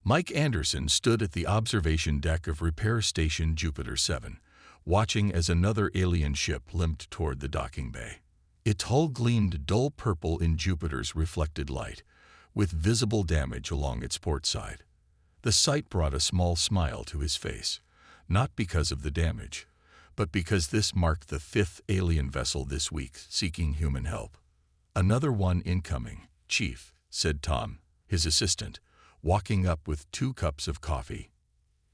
Mike Anderson stood at the observation deck of Repair Station Jupiter 7, watching as another alien ship limped toward the docking bay. Its hull gleamed dull purple in Jupiter's reflected light, with visible damage along its port side. The sight brought a small smile to his face, not because of the damage, but because this marked the fifth alien vessel this week seeking human help. "Another one incoming, Chief," said Tom, his assistant, walking up with 2 cups of coffee.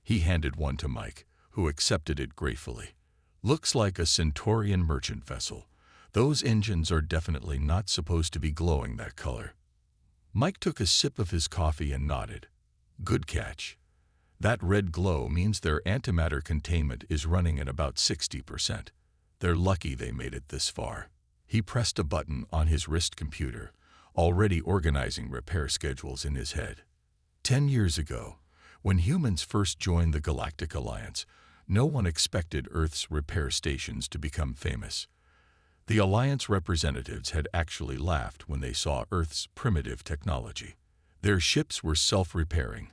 He handed one to Mike, who accepted it gratefully. "Looks like a Centaurian merchant vessel. Those engines are definitely not supposed to be glowing that color." Mike took a sip of his coffee and nodded. "Good catch. That red glow means their antimatter containment is running at about 60%. They're lucky they made it this far." He pressed a button on his wrist computer, already organizing repair schedules in his head. 10 years ago, when humans first joined the Galactic Alliance, no one expected Earth's repair stations to become famous. The Alliance representatives had actually laughed when they saw Earth's primitive technology. Their ships were self-repairing,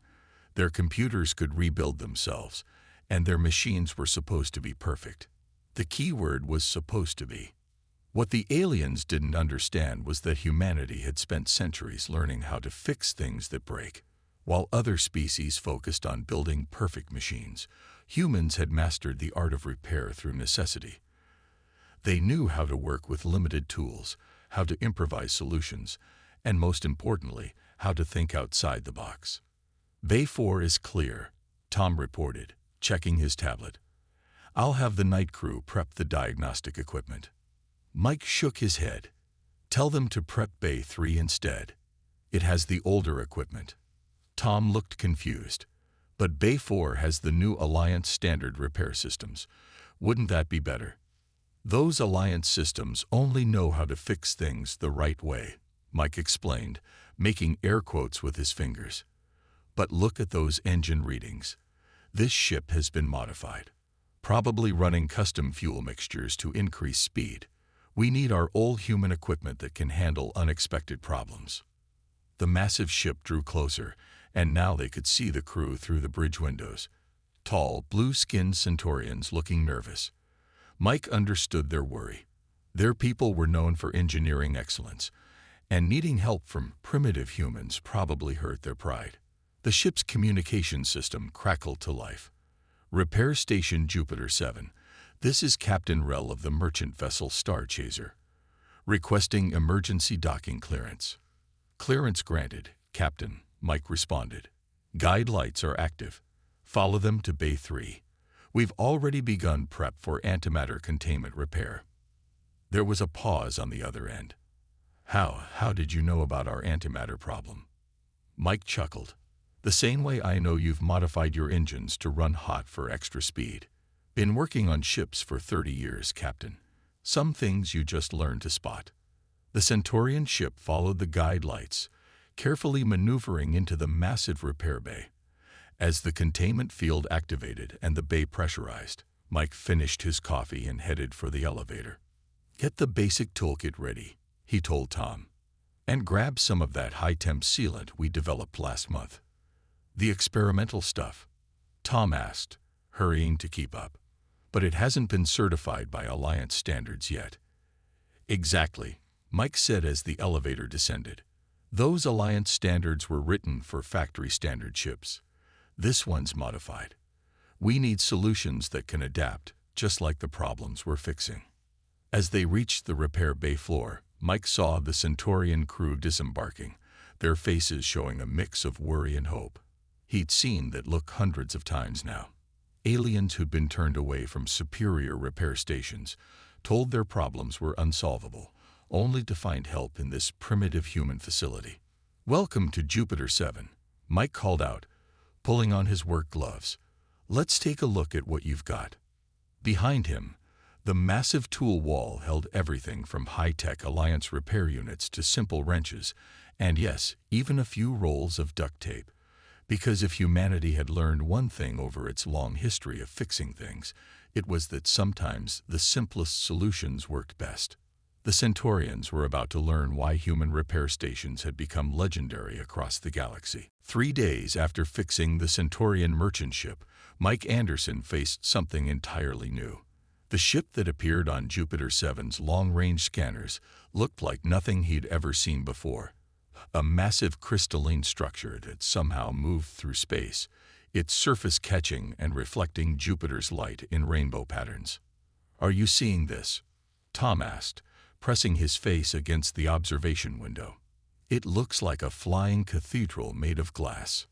their computers could rebuild themselves, and their machines were supposed to be perfect. The key word was supposed to be. What the aliens didn't understand was that humanity had spent centuries learning how to fix things that break. While other species focused on building perfect machines, humans had mastered the art of repair through necessity. They knew how to work with limited tools, how to improvise solutions, and most importantly, how to think outside the box. "Bay 4 is clear," Tom reported, checking his tablet. "I'll have the night crew prep the diagnostic equipment." Mike shook his head. "Tell them to prep Bay 3 instead. It has the older equipment." Tom looked confused. "But Bay 4 has the new Alliance standard repair systems. Wouldn't that be better?" "Those Alliance systems only know how to fix things the right way," Mike explained, making air quotes with his fingers. "But look at those engine readings. This ship has been modified, probably running custom fuel mixtures to increase speed. We need our old human equipment that can handle unexpected problems." The massive ship drew closer, and now they could see the crew through the bridge windows. Tall, blue-skinned Centaurians looking nervous. Mike understood their worry. Their people were known for engineering excellence, and needing help from primitive humans probably hurt their pride. The ship's communication system crackled to life. "Repair Station Jupiter 7. This is Captain Rell of the merchant vessel Star Chaser. Requesting emergency docking clearance." "Clearance granted, Captain," Mike responded. "Guide lights are active. Follow them to Bay 3. We've already begun prep for antimatter containment repair." There was a pause on the other end. How did you know about our antimatter problem?" Mike chuckled. "The same way I know you've modified your engines to run hot for extra speed. Been working on ships for 30 years, Captain. Some things you just learn to spot." The Centaurian ship followed the guide lights, carefully maneuvering into the massive repair bay. As the containment field activated and the bay pressurized, Mike finished his coffee and headed for the elevator. "Get the basic toolkit ready," he told Tom, "and grab some of that high-temp sealant we developed last month." "The experimental stuff?" Tom asked, hurrying to keep up. "But it hasn't been certified by Alliance standards yet." "Exactly," Mike said as the elevator descended. "Those Alliance standards were written for factory-standard ships. This one's modified. We need solutions that can adapt, just like the problems we're fixing." As they reached the repair bay floor, Mike saw the Centaurian crew disembarking, their faces showing a mix of worry and hope. He'd seen that look hundreds of times now. Aliens who'd been turned away from superior repair stations, told their problems were unsolvable, only to find help in this primitive human facility. "Welcome to Jupiter 7, Mike called out, pulling on his work gloves. "Let's take a look at what you've got." Behind him, the massive tool wall held everything from high-tech Alliance repair units to simple wrenches, and yes, even a few rolls of duct tape. Because if humanity had learned one thing over its long history of fixing things, it was that sometimes the simplest solutions worked best. The The Centaurians were about to learn why human repair stations had become legendary across the galaxy. 3 days after fixing the Centaurian merchant ship, Mike Anderson faced something entirely new. The ship that appeared on Jupiter 7's long-range scanners looked like nothing he'd ever seen before. A massive crystalline structure that somehow moved through space, its surface catching and reflecting Jupiter's light in rainbow patterns. "Are you seeing this?" Tom asked, pressing his face against the observation window. "It looks like a flying cathedral made of glass."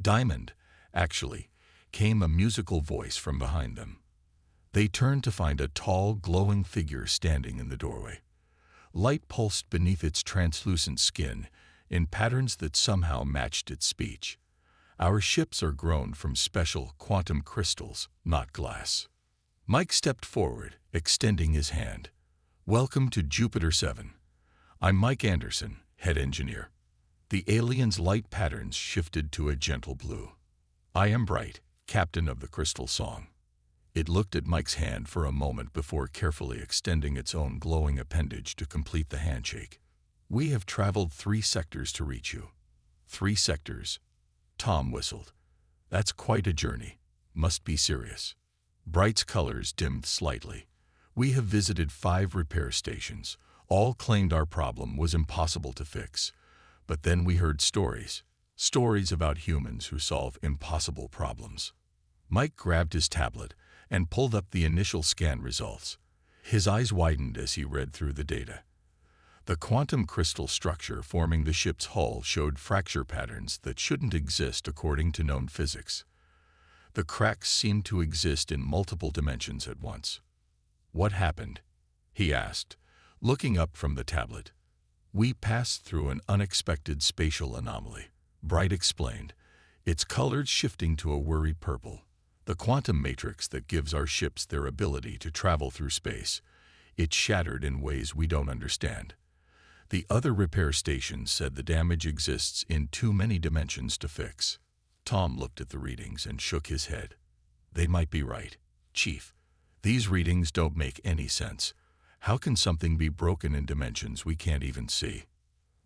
"Diamond, actually," came a musical voice from behind them. They turned to find a tall, glowing figure standing in the doorway. Light pulsed beneath its translucent skin in patterns that somehow matched its speech. "Our ships are grown from special quantum crystals, not glass." Mike stepped forward, extending his hand. "Welcome to Jupiter 7. I'm Mike Anderson, head engineer." The alien's light patterns shifted to a gentle blue. "I am Bright, captain of the Crystal Song." It looked at Mike's hand for a moment before carefully extending its own glowing appendage to complete the handshake. "We have traveled 3 sectors to reach you." 3 sectors? Tom whistled. "That's quite a journey. Must be serious." Bright's colors dimmed slightly. "We have visited 5 repair stations. All claimed our problem was impossible to fix. But then we heard stories. Stories about humans who solve impossible problems." Mike grabbed his tablet and pulled up the initial scan results. His eyes widened as he read through the data. The quantum crystal structure forming the ship's hull showed fracture patterns that shouldn't exist according to known physics. The cracks seemed to exist in multiple dimensions at once. "What happened?" he asked, looking up from the tablet. "We passed through an unexpected spatial anomaly," Bright explained, its colors shifting to a worry purple. "The quantum matrix that gives our ships their ability to travel through space. It shattered in ways we don't understand. The other repair stations said the damage exists in too many dimensions to fix." Tom looked at the readings and shook his head. "They might be right, Chief. These readings don't make any sense. How can something be broken in dimensions we can't even see?"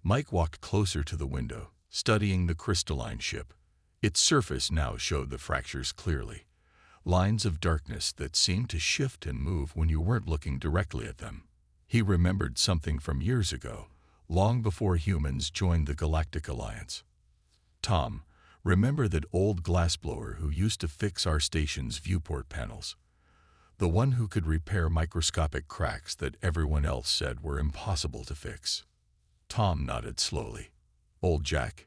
Mike walked closer to the window, studying the crystalline ship. Its surface now showed the fractures clearly. Lines of darkness that seemed to shift and move when you weren't looking directly at them. He remembered something from years ago, long before humans joined the Galactic Alliance. "Tom, remember that old glassblower who used to fix our station's viewport panels? The one who could repair microscopic cracks that everyone else said were impossible to fix?" Tom nodded slowly. "Old Jack?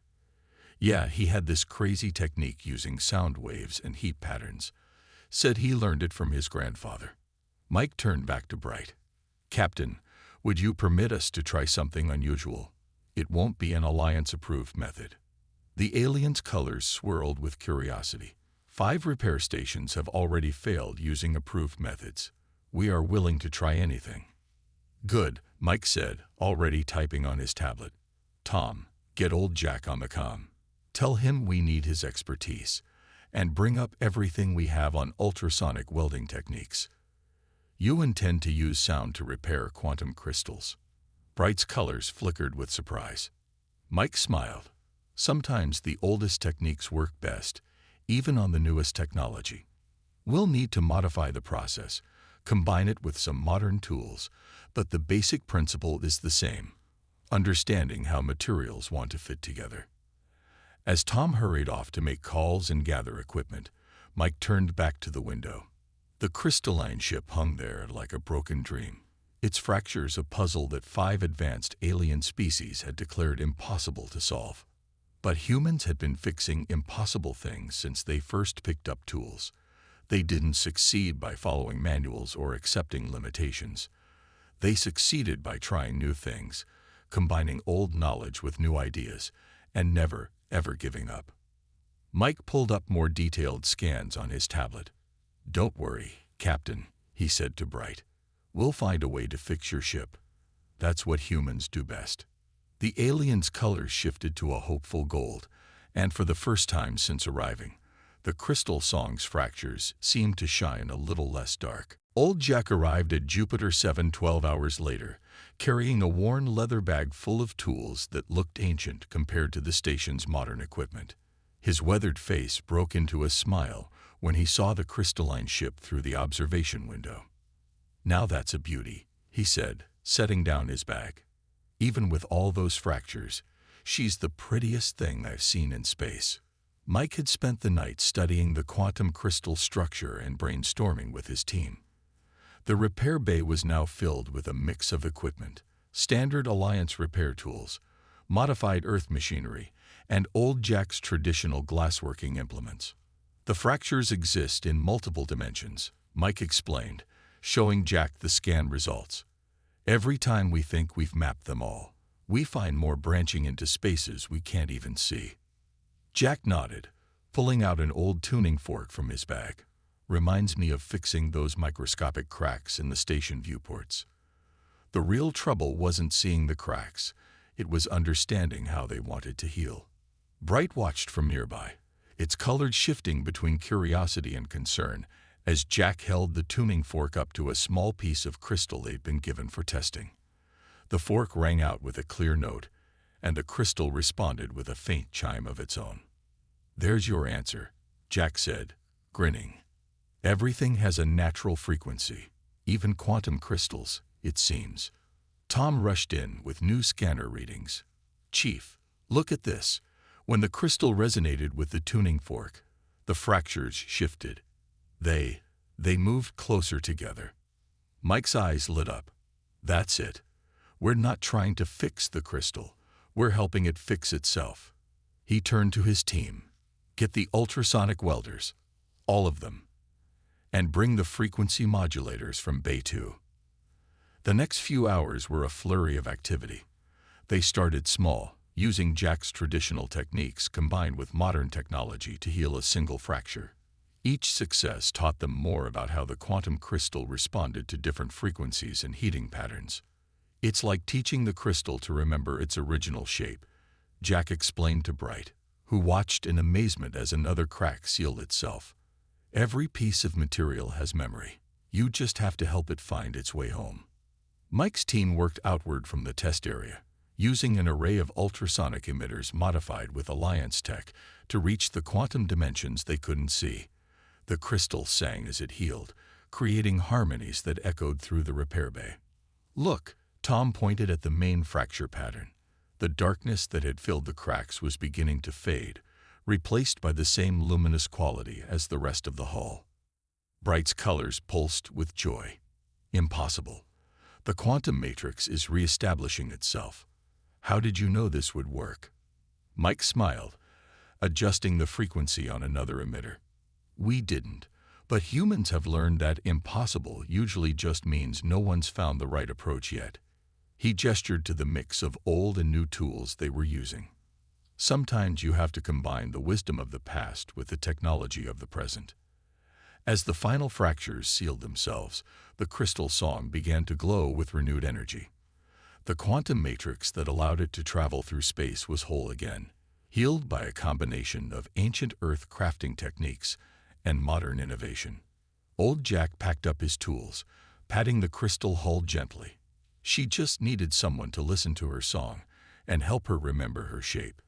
Yeah, he had this crazy technique using sound waves and heat patterns. Said he learned it from his grandfather." Mike turned back to Bright. "Captain, would you permit us to try something unusual? It won't be an Alliance-approved method." The alien's colors swirled with curiosity. 5 repair stations have already failed using approved methods. We are willing to try anything." "Good," Mike said, already typing on his tablet. "Tom, get old Jack on the comm. Tell him we need his expertise, and bring up everything we have on ultrasonic welding techniques. You intend to use sound to repair quantum crystals." Bright's colors flickered with surprise. Mike smiled. "Sometimes the oldest techniques work best, even on the newest technology. We'll need to modify the process, combine it with some modern tools, but the basic principle is the same: understanding how materials want to fit together." As Tom hurried off to make calls and gather equipment, Mike turned back to the window. The crystalline ship hung there like a broken dream, its fractures a puzzle that 5 advanced alien species had declared impossible to solve. But humans had been fixing impossible things since they first picked up tools. They didn't succeed by following manuals or accepting limitations. They succeeded by trying new things, combining old knowledge with new ideas, and never, ever giving up. Mike pulled up more detailed scans on his tablet. "Don't worry, Captain," he said to Bright. "We'll find a way to fix your ship. That's what humans do best." The alien's colors shifted to a hopeful gold, and for the first time since arriving, the Crystal Song's fractures seemed to shine a little less dark. Old Jack arrived at Jupiter 7 12 hours later, carrying a worn leather bag full of tools that looked ancient compared to the station's modern equipment. His weathered face broke into a smile when he saw the crystalline ship through the observation window. "Now that's a beauty," he said, setting down his bag. "Even with all those fractures, she's the prettiest thing I've seen in space." Mike had spent the night studying the quantum crystal structure and brainstorming with his team. The repair bay was now filled with a mix of equipment: standard Alliance repair tools, modified Earth machinery, and Old Jack's traditional glassworking implements. "The fractures exist in multiple dimensions," Mike explained, showing Jack the scan results. "Every time we think we've mapped them all, we find more branching into spaces we can't even see." Jack nodded, pulling out an old tuning fork from his bag. "Reminds me of fixing those microscopic cracks in the station viewports." The real trouble wasn't seeing the cracks, it was understanding how they wanted to heal. Bright watched from nearby, its colors shifting between curiosity and concern as Jack held the tuning fork up to a small piece of crystal they'd been given for testing. The fork rang out with a clear note, and the crystal responded with a faint chime of its own. "There's your answer," Jack said, grinning. "Everything has a natural frequency, even quantum crystals, it seems." Tom rushed in with new scanner readings. "Chief, look at this." When the crystal resonated with the tuning fork, the fractures shifted. They moved closer together. Mike's eyes lit up. "That's it. We're not trying to fix the crystal. We're helping it fix itself." He turned to his team. "Get the ultrasonic welders, all of them, and bring the frequency modulators from Bay 2. The next few hours were a flurry of activity. They started small, using Jack's traditional techniques combined with modern technology to heal a single fracture. Each success taught them more about how the quantum crystal responded to different frequencies and heating patterns. "It's like teaching the crystal to remember its original shape," Jack explained to Bright, who watched in amazement as another crack sealed itself. "Every piece of material has memory. You just have to help it find its way home." Mike's team worked outward from the test area, using an array of ultrasonic emitters modified with Alliance tech to reach the quantum dimensions they couldn't see. The crystal sang as it healed, creating harmonies that echoed through the repair bay. "Look," Tom pointed at the main fracture pattern. The darkness that had filled the cracks was beginning to fade, replaced by the same luminous quality as the rest of the hull. Bright's colors pulsed with joy. "Impossible. The quantum matrix is reestablishing itself. How did you know this would work?" Mike smiled, adjusting the frequency on another emitter. "We didn't, but humans have learned that impossible usually just means no one's found the right approach yet." He gestured to the mix of old and new tools they were using. "Sometimes you have to combine the wisdom of the past with the technology of the present." As the final fractures sealed themselves, the crystal song began to glow with renewed energy. The quantum matrix that allowed it to travel through space was whole again, healed by a combination of ancient Earth crafting techniques and modern innovation. Old Jack packed up his tools, patting the crystal hull gently. She just needed someone to listen to her song and help her remember her shape.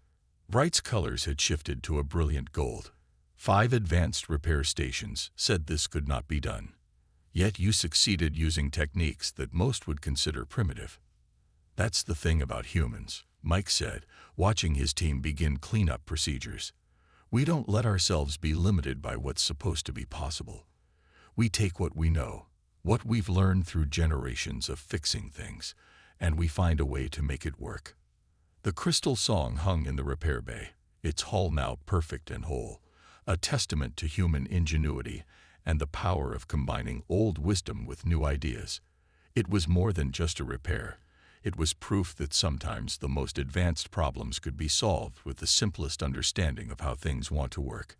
Bright's colors had shifted to a brilliant gold. 5 advanced repair stations said this could not be done. Yet you succeeded using techniques that most would consider primitive. "That's the thing about humans," Mike said, watching his team begin cleanup procedures. "We don't let ourselves be limited by what's supposed to be possible. We take what we know, what we've learned through generations of fixing things, and we find a way to make it work." The crystal song hung in the repair bay, its hull now perfect and whole, a testament to human ingenuity and the power of combining old wisdom with new ideas. It was more than just a repair. It was proof that sometimes the most advanced problems could be solved with the simplest understanding of how things want to work.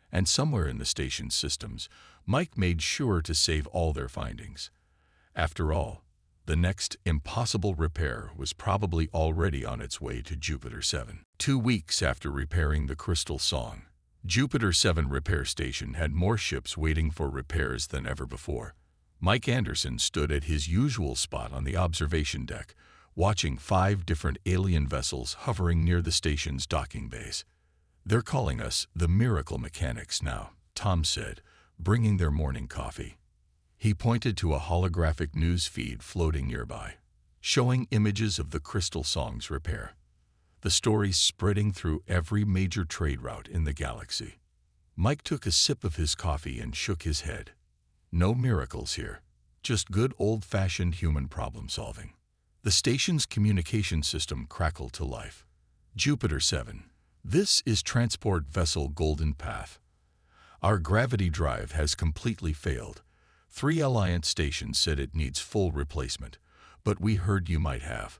And somewhere in the station's systems, Mike made sure to save all their findings. After all, the next impossible repair was probably already on its way to Jupiter 7. 2 weeks after repairing the crystal song, Jupiter 7 repair station had more ships waiting for repairs than ever before. Mike Anderson stood at his usual spot on the observation deck, watching 5 different alien vessels hovering near the station's docking bays. "They're calling us the Miracle Mechanics now," Tom said, bringing their morning coffee. He pointed to a holographic news feed floating nearby, showing images of the Crystal Song's repair. The stories spreading through every major trade route in the galaxy. Mike took a sip of his coffee and shook his head. No miracles here, just good old-fashioned human problem-solving. The station's communication system crackled to life. "Jupiter 7. This is Transport Vessel Golden Path. Our gravity drive has completely failed. 3 Alliance stations said it needs full replacement, but we heard you might have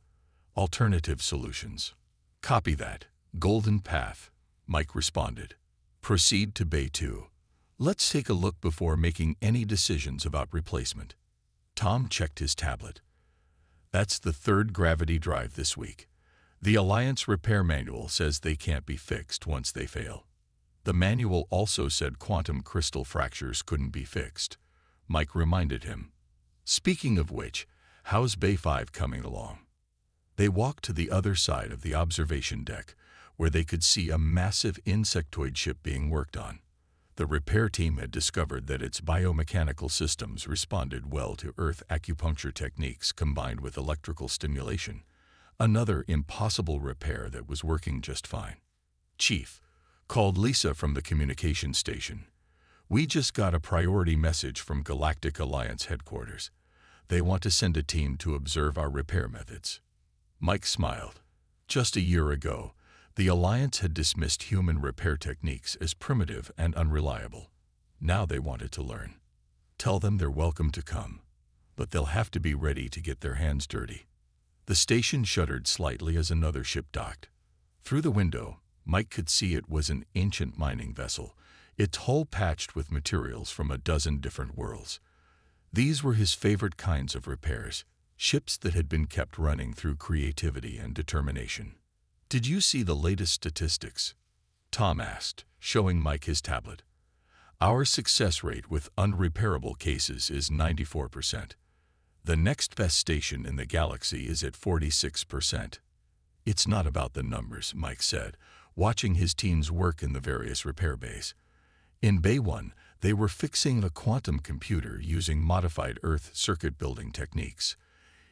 alternative solutions." "Copy that, Golden Path," Mike responded. "Proceed to Bay 2. Let's take a look before making any decisions about replacement." Tom checked his tablet. "That's the 3rd gravity drive this week. The Alliance repair manual says they can't be fixed once they fail. The manual also said quantum crystal fractures couldn't be fixed," Mike reminded him. "Speaking of which, how's Bay 5 coming along?" They walked to the other side of the observation deck, where they could see a massive insectoid ship being worked on. The repair team had discovered that its biomechanical systems responded well to Earth acupuncture techniques combined with electrical stimulation, another impossible repair that was working just fine. "Chief," called Lisa from the communication station, "we just got a priority message from Galactic Alliance headquarters. They want to send a team to observe our repair methods." Mike smiled. Just a year ago, the Alliance had dismissed human repair techniques as primitive and unreliable. Now they wanted to learn. "Tell them they're welcome to come, but they'll have to be ready to get their hands dirty." The station shuddered slightly as another ship docked. Through the window, Mike could see it was an ancient mining vessel, its hull patched with materials from a dozen different worlds. These were his favorite kinds of repairs, ships that had been kept running through creativity and determination. "Did you see the latest statistics?" Tom asked, showing Mike his tablet. "Our success rate with unrepairable cases is 94%. The next best station in the galaxy is at 46%. "It's not about the numbers," Mike said, watching his team's work in the various repair bays. In Bay 1, they were fixing a quantum computer using modified Earth circuit building techniques.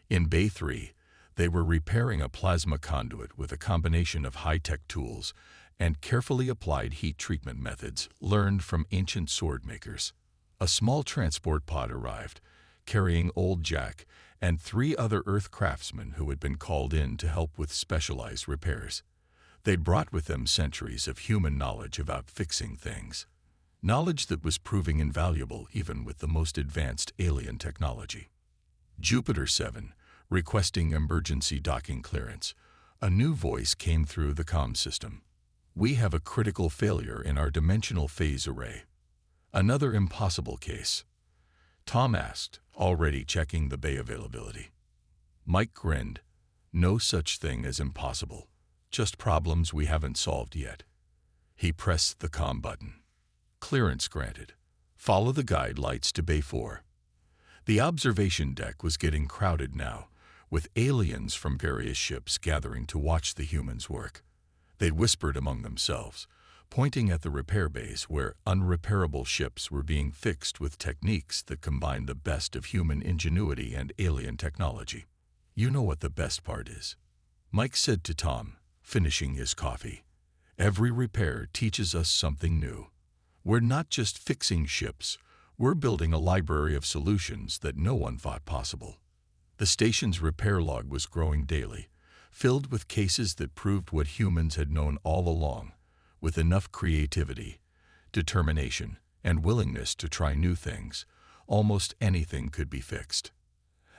In Bay 3, they were repairing a plasma conduit with a combination of high-tech tools and carefully applied heat treatment methods learned from ancient sword makers. A small transport pod arrived, carrying Old Jack and 3 other Earth craftsmen who had been called in to help with specialized repairs. They'd brought with them centuries of human knowledge about fixing things. Knowledge that was proving invaluable even with the most advanced alien technology. "Jupiter 7, requesting emergency docking clearance." A new voice came through the comm system. "We have a critical failure in our dimensional phase array." "Another impossible case?" Tom asked, already checking the bay availability. Mike grinned. "No such thing as impossible, just problems we haven't solved yet." He pressed the comm button. "Clearance granted. Follow the guide lights to Bay 4. The observation deck was getting crowded now, with aliens from various ships gathering to watch the humans work. They whispered among themselves, pointing at the repair bays where unrepairable ships were being fixed with techniques that combined the best of human ingenuity and alien technology. "You know what the best part is," Mike said to Tom, finishing his coffee. "Every repair teaches us something new. We're not just fixing ships, we're building a library of solutions that no one thought possible." The station's repair log was growing daily, filled with cases that proved what humans had known all along. With enough creativity, determination, and willingness to try new things, almost anything could be fixed.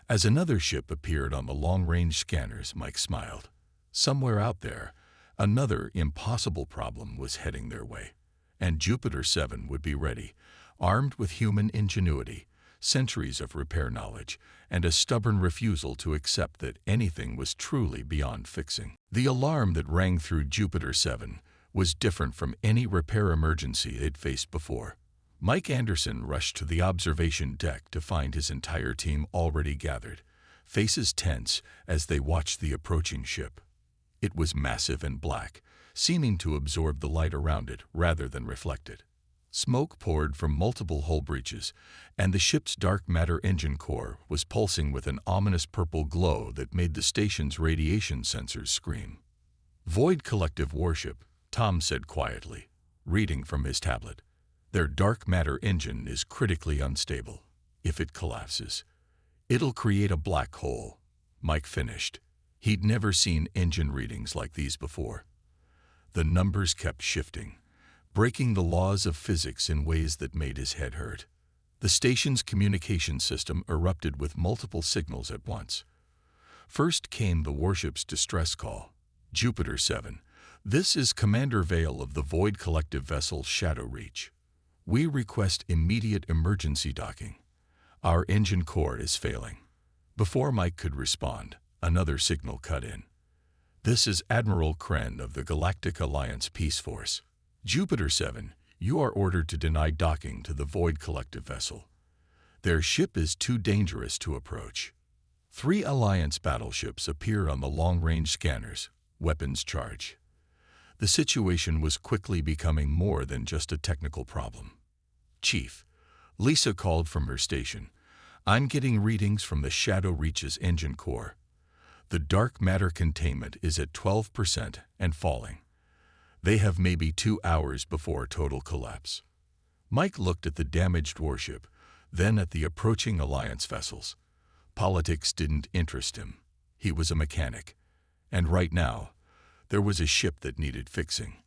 As another ship appeared on the long-range scanners, Mike smiled. Somewhere out there, another impossible problem was heading their way, and Jupiter 7 would be ready, armed with human ingenuity, centuries of repair knowledge, and a stubborn refusal to accept that anything was truly beyond fixing. The alarm that rang through Jupiter 7 was different from any repair emergency they'd faced before. Mike Anderson rushed to the observation deck to find his entire team already gathered, faces tense as they watched the approaching ship. It was massive and black, seeming to absorb the light around it rather than reflect it. Smoke poured from multiple hull breaches, and the ship's dark matter engine core was pulsing with an ominous purple glow that made the station's radiation sensors scream. "Void Collective Warship," Tom said quietly, reading from his tablet. "Their dark matter engine is critically unstable. If it collapses, it'll create a black hole." Mike finished. He'd never seen engine readings like these before. The numbers kept shifting, breaking the laws of physics in ways that made his head hurt. The station's communication system erupted with multiple signals at once. First came the warship's distress call. "Jupiter 7, this is Commander Vale of the Void Collective vessel Shadow Reach. We request immediate emergency docking. Our engine core is failing." Before Mike could respond, another signal cut in. "This is Admiral Kren of the Galactic Alliance Peace Force. Jupiter 7, you are ordered to deny docking to the Void Collective vessel. Their ship is too dangerous to approach." 3 Alliance battleships appeared on the long-range scanners, weapons charged. The situation was quickly becoming more than just a technical problem. "Chief," Lisa called from her station, "I'm getting readings from the Shadow Reach's engine core. The dark matter containment is at 12% and falling. They have maybe 2 hours before total collapse." Mike looked at the damaged warship, then at the approaching Alliance vessels. Politics didn't interest him. He was a mechanic. And right now, there was a ship that needed fixing.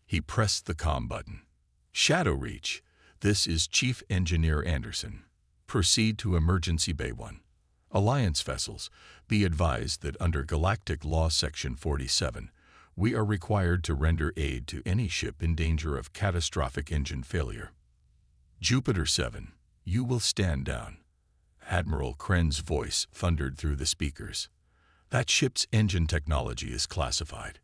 He pressed the comm button. "Shadow Reach, this is Chief Engineer Anderson. Proceed to Emergency Bay 1. Alliance vessels, be advised that under Galactic Law Section 47, we are required to render aid to any ship in danger of catastrophic engine failure. Jupiter 7, you will stand down." Admiral Kren's voice thundered through the speakers. "That ship's engine technology is classified.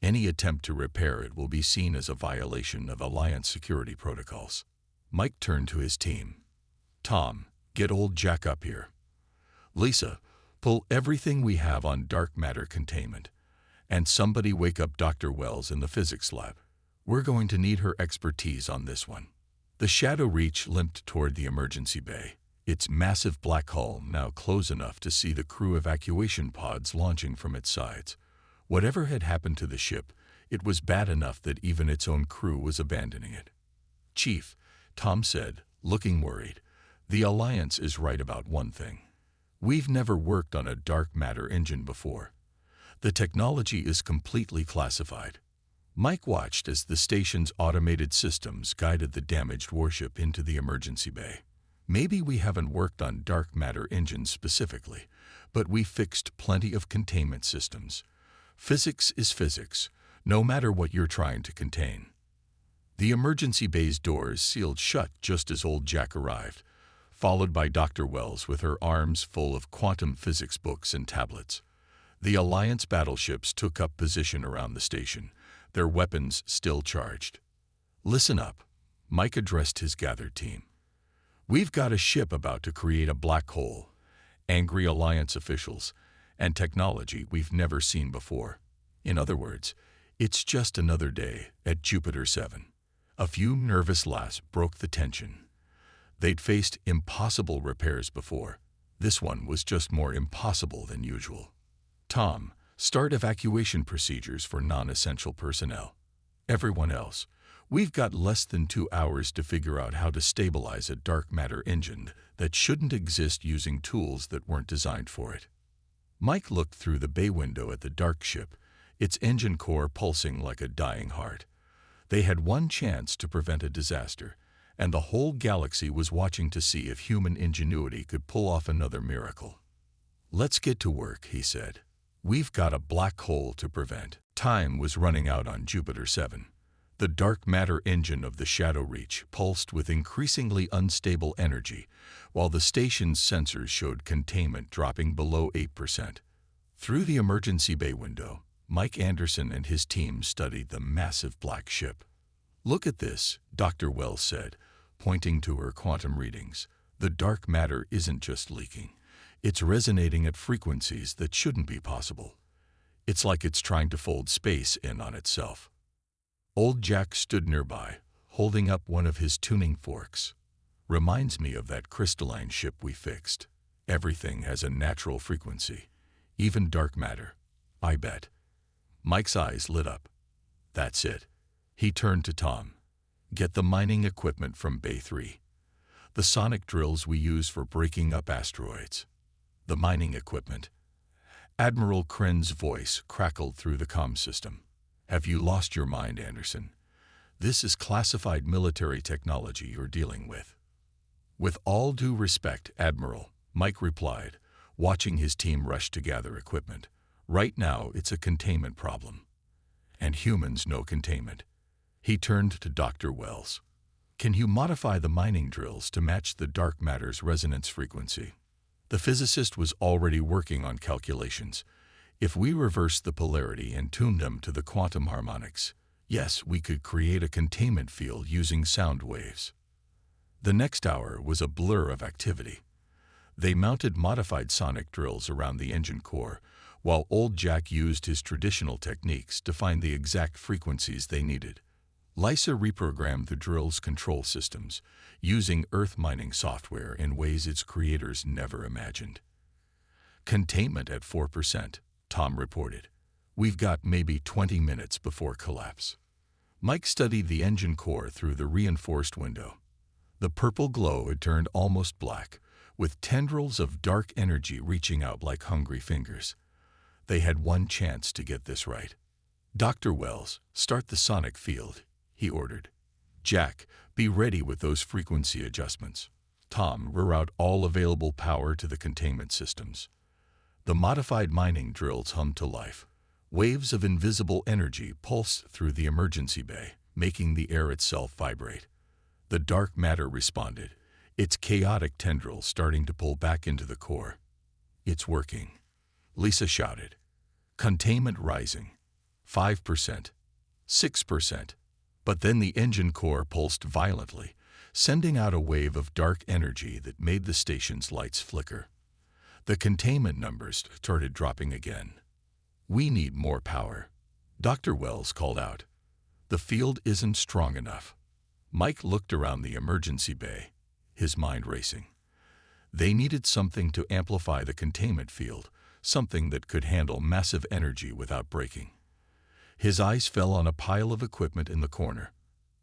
Any attempt to repair it will be seen as a violation of Alliance security protocols." Mike turned to his team. "Tom, get old Jack up here. Lisa, pull everything we have on dark matter containment. And somebody wake up Dr. Wells in the physics lab. We're going to need her expertise on this one." The Shadow Reach limped toward the emergency bay, its massive black hull now close enough to see the crew evacuation pods launching from its sides. Whatever had happened to the ship, it was bad enough that even its own crew was abandoning it. "Chief," Tom said, looking worried, "the Alliance is right about one thing. We've never worked on a dark matter engine before. The technology is completely classified." Mike watched as the station's automated systems guided the damaged warship into the emergency bay. "Maybe we haven't worked on dark matter engines specifically, but we fixed plenty of containment systems. Physics is physics, no matter what you're trying to contain." The emergency bay's doors sealed shut just as old Jack arrived, followed by Dr. Wells with her arms full of quantum physics books and tablets. The Alliance battleships took up position around the station, their weapons still charged. "Listen up," Mike addressed his gathered team. "We've got a ship about to create a black hole, angry Alliance officials, and technology we've never seen before. In other words, it's just another day at Jupiter 7. A few nervous laughs broke the tension. They'd faced impossible repairs before. This one was just more impossible than usual. "Tom, start evacuation procedures for non-essential personnel. Everyone else, we've got less than 2 hours to figure out how to stabilize a dark matter engine that shouldn't exist using tools that weren't designed for it." Mike looked through the bay window at the dark ship, its engine core pulsing like a dying heart. They had one chance to prevent a disaster, and the whole galaxy was watching to see if human ingenuity could pull off another miracle. "Let's get to work," he said. "We've got a black hole to prevent." Time was running out on Jupiter 7. The dark matter engine of the Shadow Reach pulsed with increasingly unstable energy, while the station's sensors showed containment dropping below 8%. Through the emergency bay window, Mike Anderson and his team studied the massive black ship. "Look at this," Dr. Wells said, pointing to her quantum readings. The dark matter isn't just leaking. It's resonating at frequencies that shouldn't be possible. It's like it's trying to fold space in on itself. Old Jack stood nearby, holding up one of his tuning forks. Reminds me of that crystalline ship we fixed. Everything has a natural frequency, even dark matter, I bet. Mike's eyes lit up. That's it. He turned to Tom. Get the mining equipment from Bay 3. The sonic drills we use for breaking up asteroids. The mining equipment. Admiral Kren's voice crackled through the comm system. Have you lost your mind, Anderson? This is classified military technology you're dealing with. With all due respect, Admiral, Mike replied, watching his team rush to gather equipment. Right now, it's a containment problem. And humans know containment. He turned to Dr. Wells. Can you modify the mining drills to match the dark matter's resonance frequency? The physicist was already working on calculations. If we reversed the polarity and tuned them to the quantum harmonics, yes, we could create a containment field using sound waves. The next hour was a blur of activity. They mounted modified sonic drills around the engine core, while old Jack used his traditional techniques to find the exact frequencies they needed. Lisa reprogrammed the drill's control systems, using Earth mining software in ways its creators never imagined. Containment at 4%, Tom reported. We've got maybe 20 minutes before collapse. Mike studied the engine core through the reinforced window. The purple glow had turned almost black, with tendrils of dark energy reaching out like hungry fingers. They had one chance to get this right. Dr. Wells, start the sonic field, he ordered. Jack, be ready with those frequency adjustments. Tom, reroute all available power to the containment systems. The modified mining drills hummed to life. Waves of invisible energy pulsed through the emergency bay, making the air itself vibrate. The dark matter responded, its chaotic tendrils starting to pull back into the core. It's working, Lisa shouted. Containment rising. 5%. 6%. But then the engine core pulsed violently, sending out a wave of dark energy that made the station's lights flicker. The containment numbers started dropping again. We need more power, Dr. Wells called out. The field isn't strong enough. Mike looked around the emergency bay, his mind racing. They needed something to amplify the containment field, something that could handle massive energy without breaking. His eyes fell on a pile of equipment in the corner.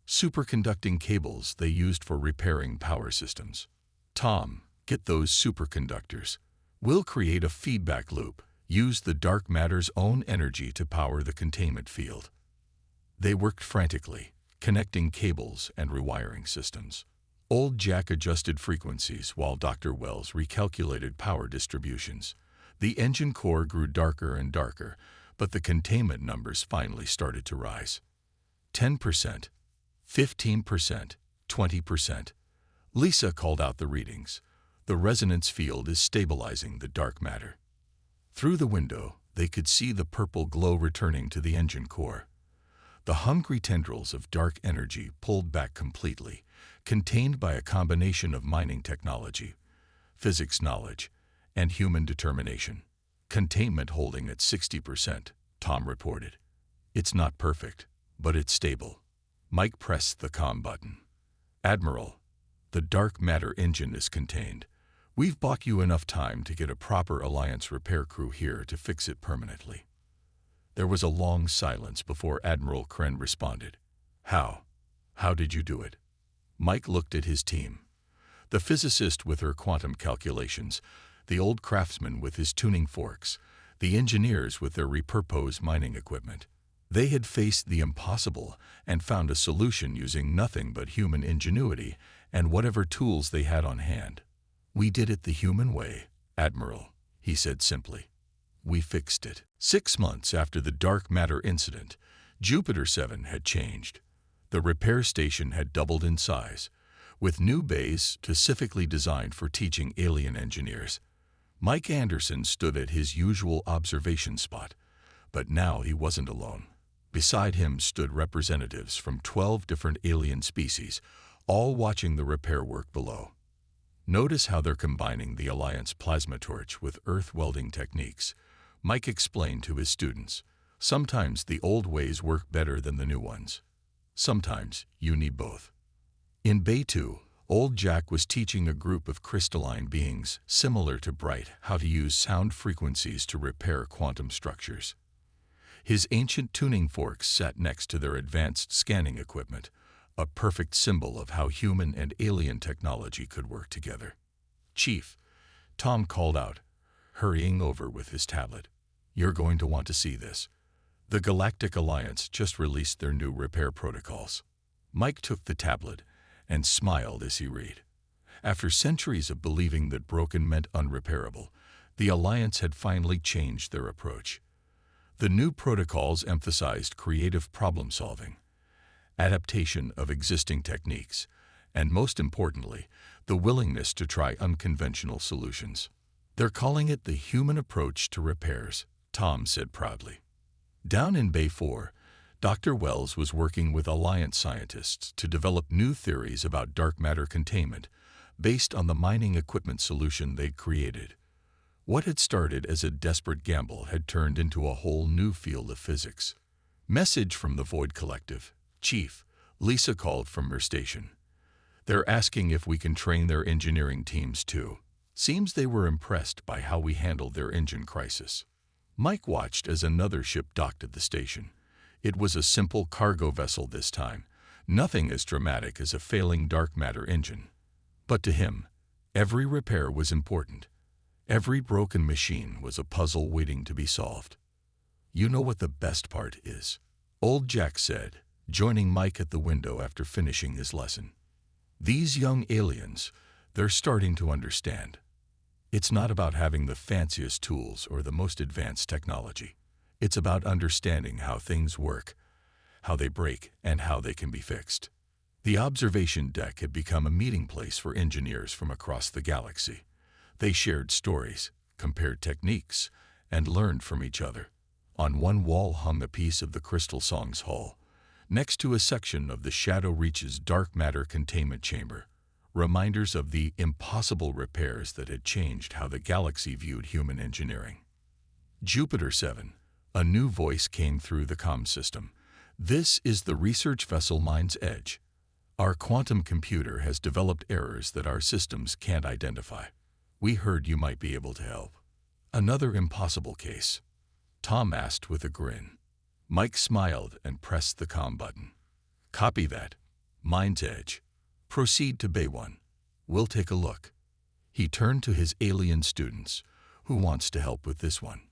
Superconducting cables they used for repairing power systems. Tom, get those superconductors. We'll create a feedback loop. Use the dark matter's own energy to power the containment field. They worked frantically, connecting cables and rewiring systems. Old Jack adjusted frequencies while Dr. Wells recalculated power distributions. The engine core grew darker and darker, but the containment numbers finally started to rise. 10%, 15%, 20%. Lisa called out the readings. The resonance field is stabilizing the dark matter. Through the window, they could see the purple glow returning to the engine core. The hungry tendrils of dark energy pulled back completely, contained by a combination of mining technology, physics knowledge, and human determination. Containment holding at 60%, Tom reported. It's not perfect, but it's stable. Mike pressed the comm button. Admiral, the dark matter engine is contained. We've bought you enough time to get a proper Alliance repair crew here to fix it permanently. There was a long silence before Admiral Kren responded. How? How did you do it? Mike looked at his team. The physicist with her quantum calculations, the old craftsman with his tuning forks, the engineers with their repurposed mining equipment. They had faced the impossible and found a solution using nothing but human ingenuity and whatever tools they had on hand. We did it the human way, Admiral, he said simply. We fixed it. 6 months after the dark matter incident, Jupiter 7 had changed. The repair station had doubled in size, with new bays specifically designed for teaching alien engineers. Mike Anderson stood at his usual observation spot, but now he wasn't alone. Beside him stood representatives from 12 different alien species, all watching the repair work below. Notice how they're combining the Alliance plasma torch with earth welding techniques, Mike explained to his students. Sometimes the old ways work better than the new ones. Sometimes you need both. In Bay 2, old Jack was teaching a group of crystalline beings similar to Bright how to use sound frequencies to repair quantum structures. His ancient tuning forks sat next to their advanced scanning equipment, a perfect symbol of how human and alien technology could work together. "Chief," Tom called out, hurrying over with his tablet. "You're going to want to see this. The Galactic Alliance just released their new repair protocols." Mike took the tablet and smiled as he read. After centuries of believing that broken meant unrepairable, the Alliance had finally changed their approach. The new protocols emphasized creative problem-solving, adaptation of existing techniques, and most importantly, the willingness to try unconventional solutions. "They're calling it the human approach to repairs," Tom said proudly. Down in Bay 4, Dr. Wells was working with Alliance scientists to develop new theories about dark matter containment based on the mining equipment solution they'd created. What had started as a desperate gamble had turned into a whole new field of physics. "Message from the Void Collective. Chief," Lisa called from her station. "They're asking if we can train their engineering teams too. Seems they were impressed by how we handled their engine crisis." Mike watched as another ship docked at the station. It was a simple cargo vessel this time, nothing as dramatic as a failing dark matter engine. But to him, every repair was important. Every broken machine was a puzzle waiting to be solved. "You know what the best part is?" old Jack said, joining Mike at the window after finishing his lesson. "These young aliens, they're starting to understand. It's not about having the fanciest tools or the most advanced technology. It's about understanding how things work, how they break, and how they can be fixed." The observation deck had become a meeting place for engineers from across the galaxy. They shared stories, compared techniques, and learned from each other. On one wall hung a piece of the Crystal Song's hull, next to a section of the Shadow Reach's dark matter containment chamber, reminders of the impossible repairs that had changed how the galaxy viewed human engineering. "Jupiter 7, a new voice came through the comm system. This is the research vessel Mind's Edge. Our quantum computer has developed errors that our systems can't identify. We heard you might be able to help." "Another impossible case?" Tom asked with a grin. Mike smiled and pressed the comm button. "Copy that. Mind's Edge. Proceed to Bay 1. We'll take a look." He turned to his alien students. "Who wants to help with this one?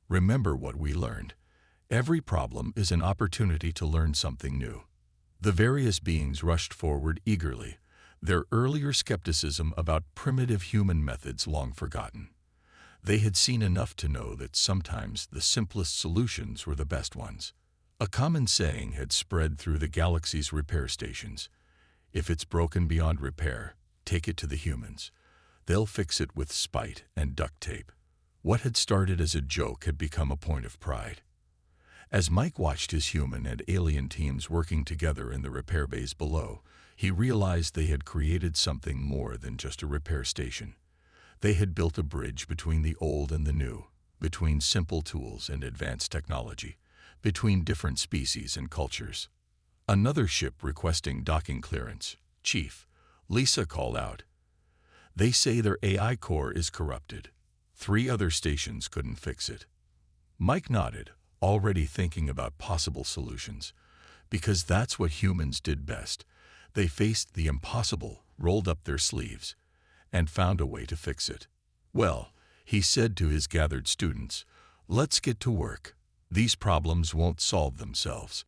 Remember what we learned. Every problem is an opportunity to learn something new." The various beings rushed forward eagerly, their earlier skepticism about primitive human methods long forgotten. They had seen enough to know that sometimes the simplest solutions were the best ones. A common saying had spread through the galaxy's repair stations: "If it's broken beyond repair, take it to the humans. They'll fix it with spite and duct tape." What had started as a joke had become a point of pride. As Mike watched his human and alien teams working together in the repair bays below, he realized they had created something more than just a repair station. They had built a bridge between the old and the new, between simple tools and advanced technology, between different species and cultures. Another ship requesting docking clearance. "Chief," Lisa called out. "They say their AI core is corrupted. 3 other stations couldn't fix it." Mike nodded, already thinking about possible solutions. Because that's what humans did best. They faced the impossible, rolled up their sleeves, and found a way to fix it. "Well," he said to his gathered students, "let's get to work. These problems won't solve themselves.